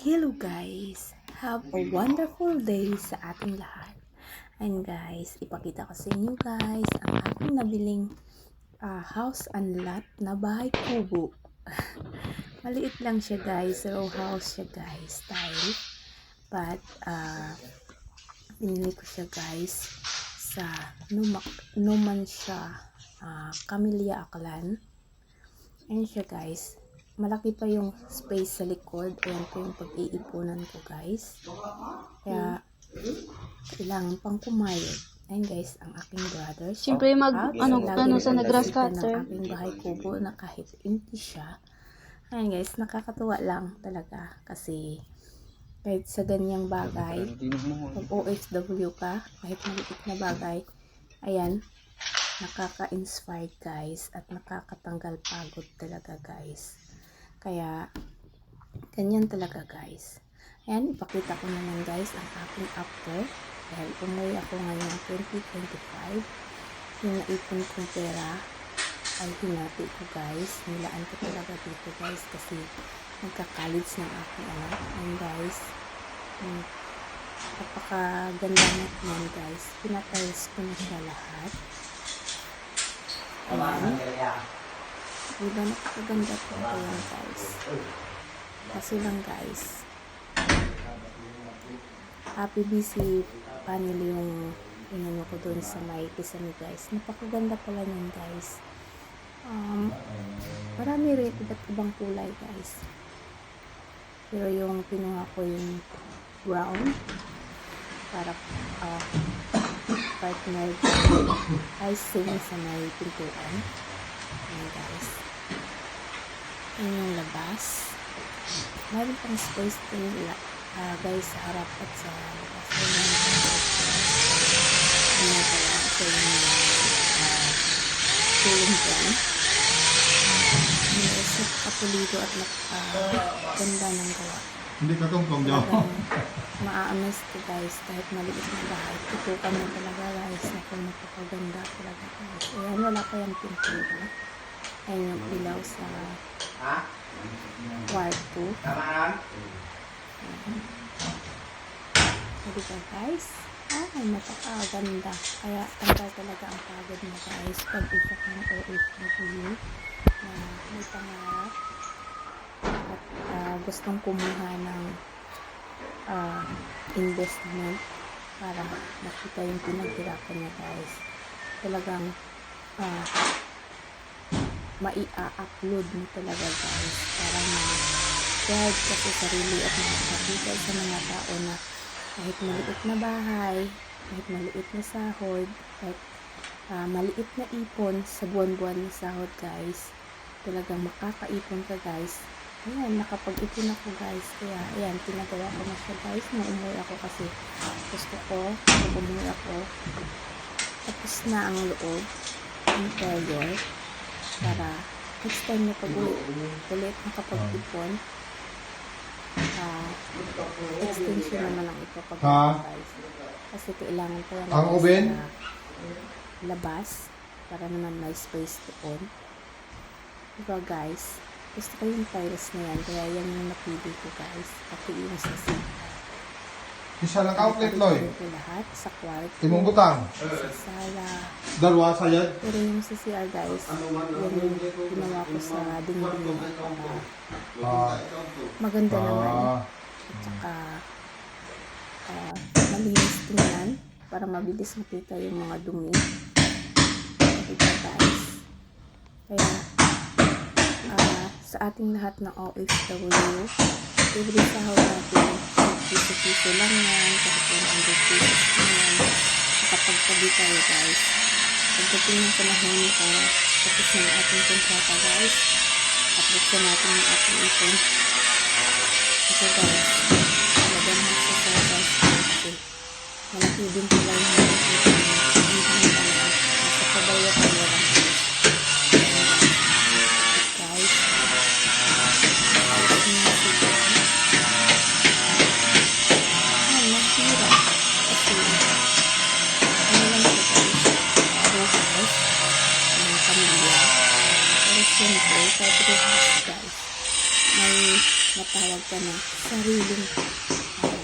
Hello guys! Have a wonderful day sa ating lahat. And guys, ipakita ko sa inyo guys ang aking nabiling house and lot na bahay kubo. Maliit lang siya guys, row house siya guys, style. But pinili ko siya guys sa Numancia, Camellia Aklan. Ayan siya guys. Malaki pa yung space sa likod. Ayan po yung pag-iipunan ko guys. Kaya kailangan pang kumayod. Ayan guys, ang aking brother. Siyempre sa grass cutter. Ang aking bahay kubo na kahit empty siya. Ayan guys, nakakatuwa lang talaga. Kasi kahit sa ganyang bagay, pag OFW ka, kahit maliit na bagay, ayan, nakaka-inspire guys at nakakatanggal pagod talaga guys. Kaya ganyan talaga guys. Ayan, ipakita ko naman guys ang aking after. Dahil umuwi ako ngayon 2025. Yung naipon kong pera ay hinati ko guys. Nilaan ko talaga dito guys kasi nagka-college ng aking anak. And guys, napakaganda naman guys. Pinatiles ko na siya lahat. Ayan. Diba napakaganda po ayan guys. Kasi lang guys, PVC panel yung inano ko doon sa may kisame guys. Napakaganda pala nun guys. Marami rin iba't ibang kulay guys. Pero yung pinuha ko yung brown para partner icing sa may pintuan. Ayan guys. Ayan yung labas. Meron pang space din guys sa harap at sa labas. Ayan yung pala. Ito yung tulong dyan. Ayan guys, nakapulido at ganda ng gawa. Hindi ka tungkong daw. Ma-amaze ko guys, kahit maliit na bahay. Tutukan mo talaga guys, napakaganda talaga guys. Ayan, wala pa yung pintura. Ayan yung ilaw sa kwarto. Sabi ka guys, ay napakaganda. Kaya tanggal talaga ang pagod mo guys pag isa kang OFW na may pangarap at gustong kumuha ng investment para makita yung pinaghirapan niya guys. Talagang mai-upload mo talaga guys para ma-proud ka sa sarili at makakita sa mga tao na kahit maliit na bahay, kahit maliit na sahod, kahit maliit na ipon sa buwan-buwan na sahod guys, talagang makakaipon ka guys. Ayan, nakapag-ipon ako guys. Kaya, ayan, pinagawa ko na siya guys. Nung umuwi ako kasi gusto ko, nung umuwi ako, tapos na ang loob, interior, para next time na pag-ulit nakapag-ipon, extension naman ang ipapagawa guys. Kasi kailangan ko lang guys sa labas, para naman may space doon. Diba guys? Gusto ko yung tiles na yan, kaya yan yung napili ko guys. Pati yung sa CR. Isa lang outlet, Loy. Ito lahat sa kwarto. Timong butang. Sa sala. Darwa sayad. Pero yung sa CR guys, yan yung ginawa ko sa dingding para maganda naman. At saka malinis tingnan para mabilis makita yung mga dumi. Diba guys? Kaya sa ating lahat ng OFW, every sahod natin, piso-piso lang yan, kahit 100 pesos lang yan, nakapagtabi tayo guys. Pagdating ng panahon para tapos ng ating kontrata guys, at buksan natin yung ating ipon. Kasi guys, talagang magsasasas kasi malaki din pala yung ipon. Hindi talaga, nasa pabaya tayo lang guys. Siyempre, sa 3 house guys, may makatawag ka ng sariling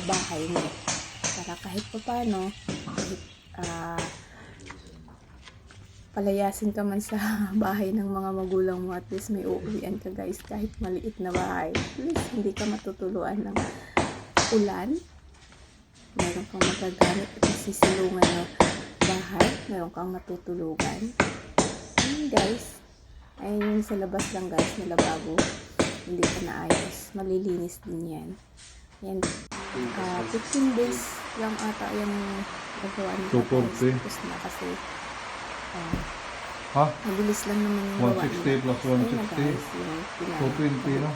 bahay mo. Para kahit paano, kahit palayasin ka man sa bahay ng mga magulang mo, at least may uuwian ka guys, kahit maliit na bahay. At least hindi ka matutuluan ng ulan. Meron kang magagamit at sisilungan na bahay. Meron kang matutulugan. Ayun guys. Ayun yung sa labas lang guys, na lababo. Hindi pa naayos. Malilinis din yan. Yan. 15 days lang ata yung gagawa nito guys. 240. Tapos na kasi Ha? mabilis lang naman yung gawa 160 plus Ayun na 160. guys, yung 220 no?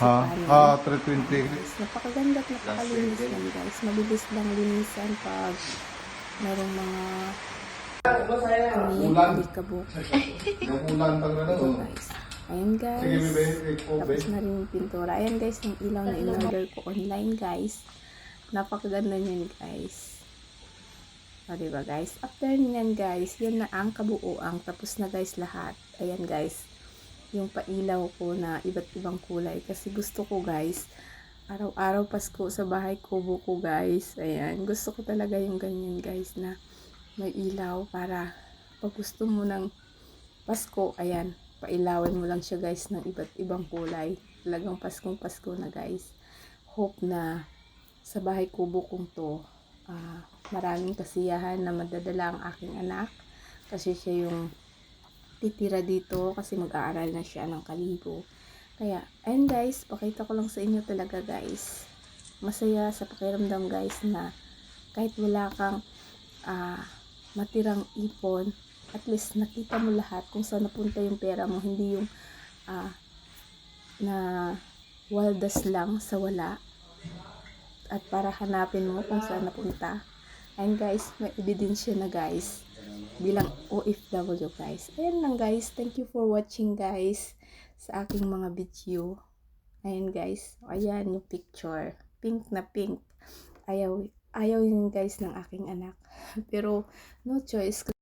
Ha? 320. Guys, napakaganda at napakalinis lang guys. Mabilis lang linisan pag merong mga Ulan. alikabok. Yung ulan pag na Ito guys. Ayun guys. Sige, bebe. Tapos na rin yung pintura. Ayan guys, yung ilaw na in-order ko online guys. Napakaganda niyan guys. O diba guys? After niyan guys, yan na ang kabuuang. Tapos na guys lahat. Ayan guys. Yung pailaw ko na iba't ibang kulay. Kasi gusto ko guys, araw-araw Pasko sa bahay kubo ko guys. Ayan. Gusto ko talaga yung ganyan guys na may ilaw para pag gusto mo ng Pasko, ayan, pailawan mo lang siya guys ng iba't ibang kulay. Talagang Paskong Pasko na guys. Hope na sa bahay kubo kong to, maraming kasiyahan na madadala ang aking anak. Kasi siya yung titira dito kasi mag-aaral na siya ng Kalibo. Kaya, ayun guys, pakita ko lang sa inyo talaga guys. Masaya sa pakiramdam guys na kahit wala kang matirang ipon, at least nakita mo lahat kung saan napunta yung pera mo, hindi yung na waldas lang sa wala at para hanapin mo kung saan napunta. And guys, may ebidensya na guys bilang OFW guys. Ayan lang guys, thank you for watching guys sa aking mga video. Ayan guys, ayan yung picture, pink na pink. Ayaw yun guys ng aking anak pero no choice.